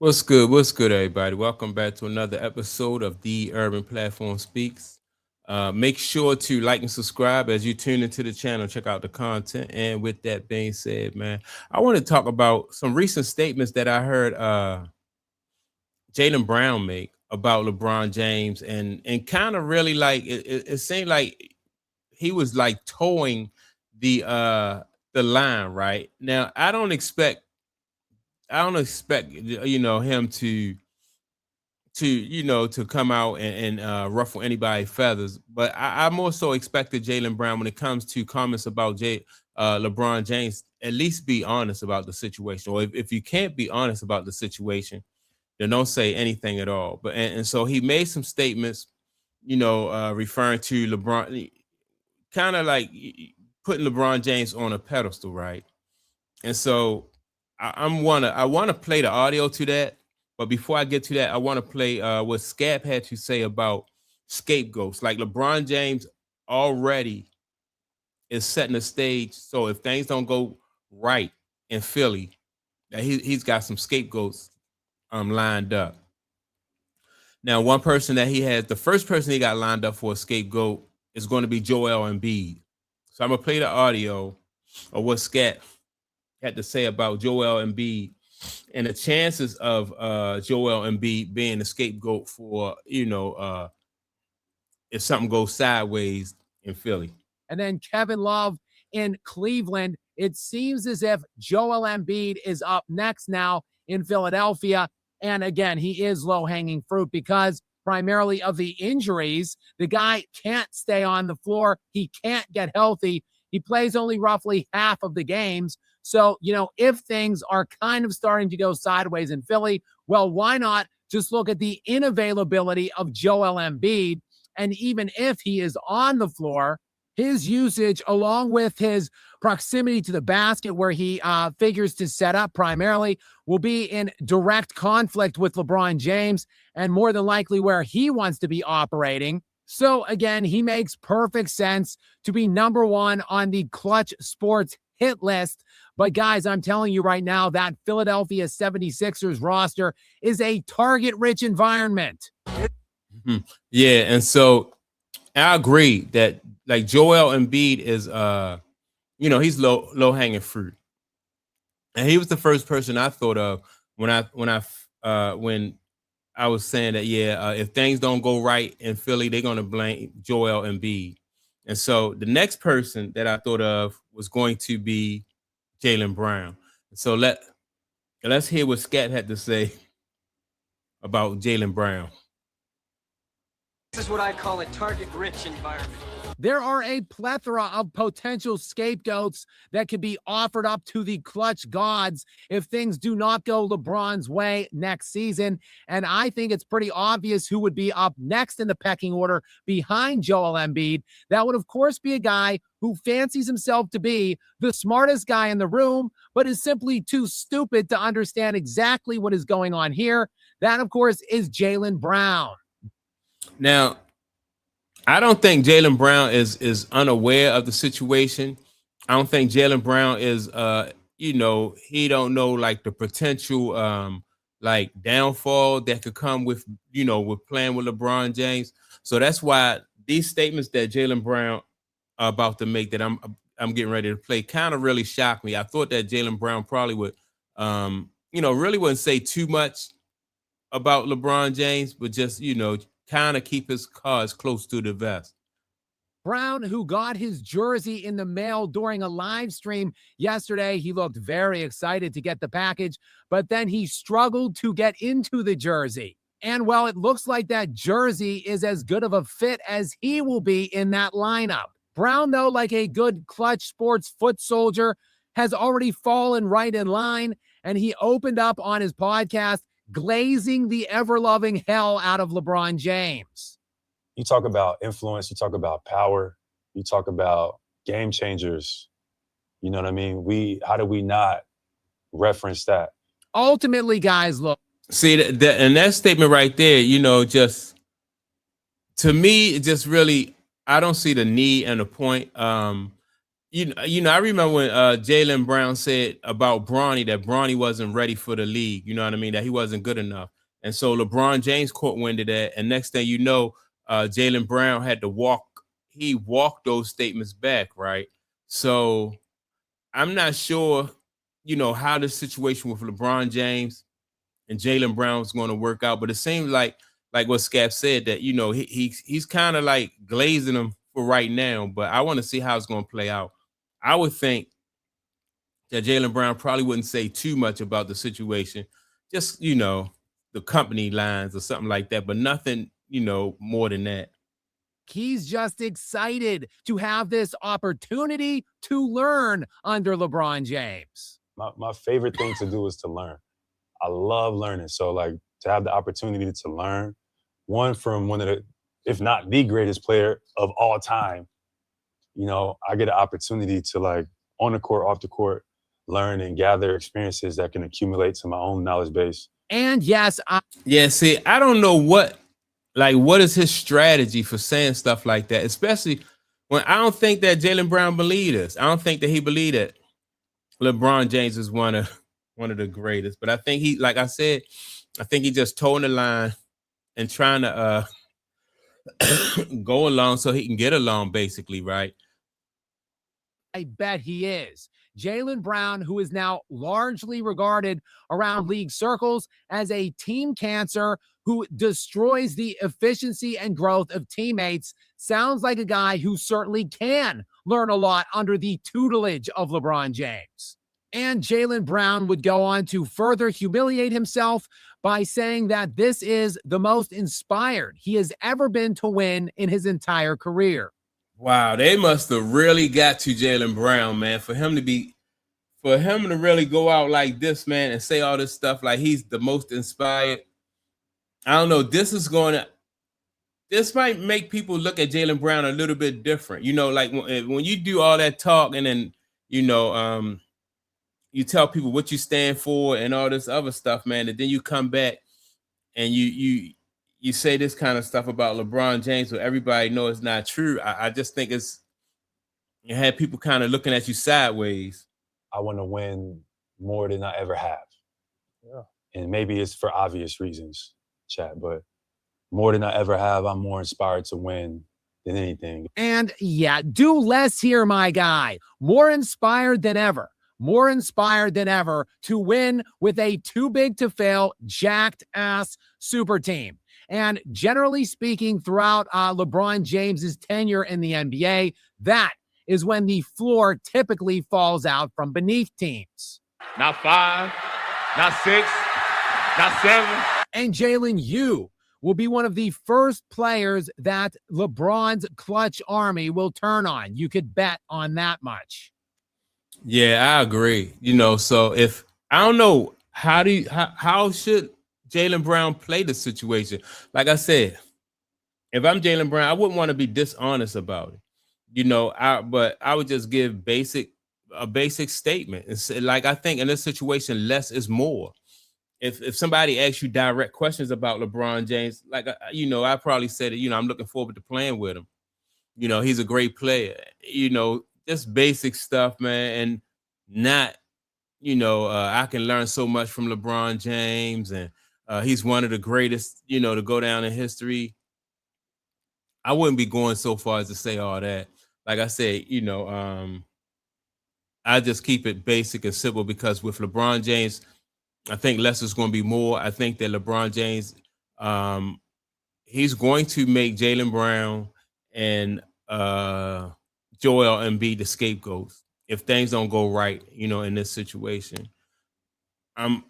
What's good? What's good, everybody? Welcome back to another episode of the Urban Platform Speaks. Make sure to like and subscribe as you tune into the channel. Check out the content. And with that being said, man, I want to talk about some recent statements that I heard Jaylen Brown make about LeBron James, and kind of really like it seemed like he was like towing the line right now. I don't expect him to come out and ruffle anybody's feathers. But I more so expected Jaylen Brown when it comes to comments about LeBron James, at least be honest about the situation. Or if you can't be honest about the situation, then don't say anything at all. And so he made some statements, referring to LeBron, kind of like putting LeBron James on a pedestal, right? And so I want to play the audio to that, but before I get to that, I want to play what Scap had to say about scapegoats. Like LeBron James already is setting the stage, so if things don't go right in Philly, that he's got some scapegoats lined up. Now, one person that he has, the first person he got lined up for a scapegoat is going to be Joel Embiid. So I'm gonna play the audio of what Scat had to say about Joel Embiid and the chances of Joel Embiid being the scapegoat for, if something goes sideways in Philly. And then Kevin Love in Cleveland. It seems as if Joel Embiid is up next now in Philadelphia. And again, he is low-hanging fruit because primarily of the injuries. The guy can't stay on the floor. He can't get healthy. He plays only roughly half of the games. So, if things are kind of starting to go sideways in Philly, well, why not just look at the inavailability of Joel Embiid? And even if he is on the floor, his usage, along with his proximity to the basket where he figures to set up primarily, will be in direct conflict with LeBron James and more than likely where he wants to be operating. So again, he makes perfect sense to be number one on the Clutch Sports hit list. But guys, I'm telling you right now, that Philadelphia 76ers roster is a target-rich environment. Yeah, and so I agree that like Joel Embiid is he's low hanging fruit. And he was the first person I thought of when I was saying that, if things don't go right in Philly, they're gonna blame Joel Embiid. And so the next person that I thought of was going to be Jaylen Brown. So let's hear what Scat had to say about Jaylen Brown. This is what I call a target-rich environment. There are a plethora of potential scapegoats that could be offered up to the clutch gods if things do not go LeBron's way next season. And I think it's pretty obvious who would be up next in the pecking order behind Joel Embiid. That would, of course, be a guy who fancies himself to be the smartest guy in the room, but is simply too stupid to understand exactly what is going on here. That, of course, is Jaylen Brown. Now, I don't think Jaylen Brown is unaware of the situation. I don't think Jaylen Brown is he don't know like the potential like downfall that could come with with playing with LeBron James. So that's why these statements that Jaylen Brown are about to make that I'm getting ready to play kind of really shocked me. I thought that Jaylen Brown probably would really wouldn't say too much about LeBron James, but just kind of keep his cards close to the vest. Brown, who got his jersey in the mail during a live stream yesterday, he looked very excited to get the package, but then he struggled to get into the jersey. And well, it looks like that jersey is as good of a fit as he will be in that lineup. Brown, though, like a good Clutch Sports foot soldier, has already fallen right in line, and he opened up on his podcast glazing the ever-loving hell out of LeBron James. You talk about influence, you talk about power, you talk about game changers. You know what I mean? How do we not reference that? Ultimately, guys, look. See, and that statement right there, just to me, it just really, I don't see the need and the point. I remember when Jaylen Brown said about Bronny that Bronny wasn't ready for the league. You know what I mean? That he wasn't good enough. And so LeBron James caught wind of that. And next thing you know, Jaylen Brown had to he walked those statements back, right? So I'm not sure, how the situation with LeBron James and Jaylen Brown is going to work out. But it seems like what Scap said, that he's kind of like glazing them for right now. But I want to see how it's going to play out. I would think that Jaylen Brown probably wouldn't say too much about the situation, just the company lines or something like that, but nothing more than that. He's just excited to have this opportunity to learn under LeBron James. My favorite thing to do is to learn. I love learning. So like to have the opportunity to learn, one from one of the, if not the greatest player of all time, I get an opportunity to, like, on the court, off the court, learn and gather experiences that can accumulate to my own knowledge base. And yes, see, I don't know what is his strategy for saying stuff like that, especially when I don't think that Jaylen Brown believed this. I don't think that he believed that LeBron James is one of the greatest. But I think he, like I said, I think he just toeing the line and trying to go along so he can get along, basically, right? I bet he is. Jaylen Brown, who is now largely regarded around league circles as a team cancer who destroys the efficiency and growth of teammates, sounds like a guy who certainly can learn a lot under the tutelage of LeBron James. And Jaylen Brown would go on to further humiliate himself by saying that this is the most inspired he has ever been to win in his entire career. Wow, they must have really got to Jaylen Brown, man, for him to really go out like this, man, and say all this stuff like he's the most inspired. I don't know. This might make people look at Jaylen Brown a little bit different. Like when you do all that talk and then, you tell people what you stand for and all this other stuff, man, and then you come back and you say this kind of stuff about LeBron James, so everybody knows it's not true. I just think it had people kind of looking at you sideways. I want to win more than I ever have. Yeah. And maybe it's for obvious reasons, chat, but more than I ever have, I'm more inspired to win than anything. And yeah, do less here, my guy. More inspired than ever. More inspired than ever to win with a too big to fail, jacked ass super team. And generally speaking, throughout LeBron James's tenure in the NBA, that is when the floor typically falls out from beneath teams. Not 5, not 6, not 7. And Jaylen, you will be one of the first players that LeBron's clutch army will turn on. You could bet on that much. Yeah, I agree. So if I don't know, how should Jaylen Brown play the situation? Like I said, if I'm Jaylen Brown, I wouldn't want to be dishonest about it. But I would just give a basic statement. It's like, I think in this situation, less is more. If somebody asks you direct questions about LeBron James, like I probably said that I'm looking forward to playing with him. He's a great player. Just basic stuff, man, and not, I can learn so much from LeBron James, and he's one of the greatest, to go down in history. I wouldn't be going so far as to say all that. Like I said, I just keep it basic and simple, because with LeBron James, I think less is going to be more. I think that LeBron James, he's going to make Jaylen Brown and Joel Embiid the scapegoats if things don't go right, in this situation. I'm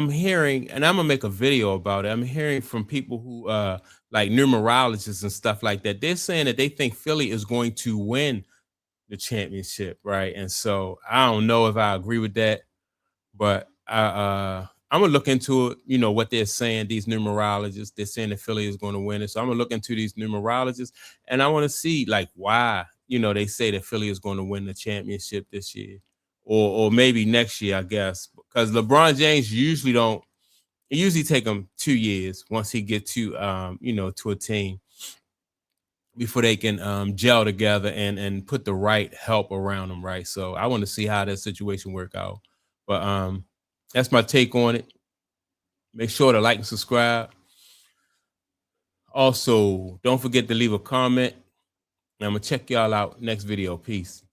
hearing, and I'm gonna make a video about it. I'm hearing from people who like numerologists and stuff like that. They're saying that they think Philly is going to win the championship, right? And so I don't know if I agree with that, but I'm gonna look into it. What they're saying, these numerologists, they're saying that Philly is going to win it. So I'm gonna look into these numerologists, and I want to see like why they say that Philly is going to win the championship this year, or maybe next year, I guess, because LeBron James usually take him 2 years once he get to to a team. before they can gel together and put the right help around them, right? So I want to see how that situation work out. But that's my take on it. Make sure to like and subscribe. Also, don't forget to leave a comment. And I'm gonna check y'all out next video. Peace.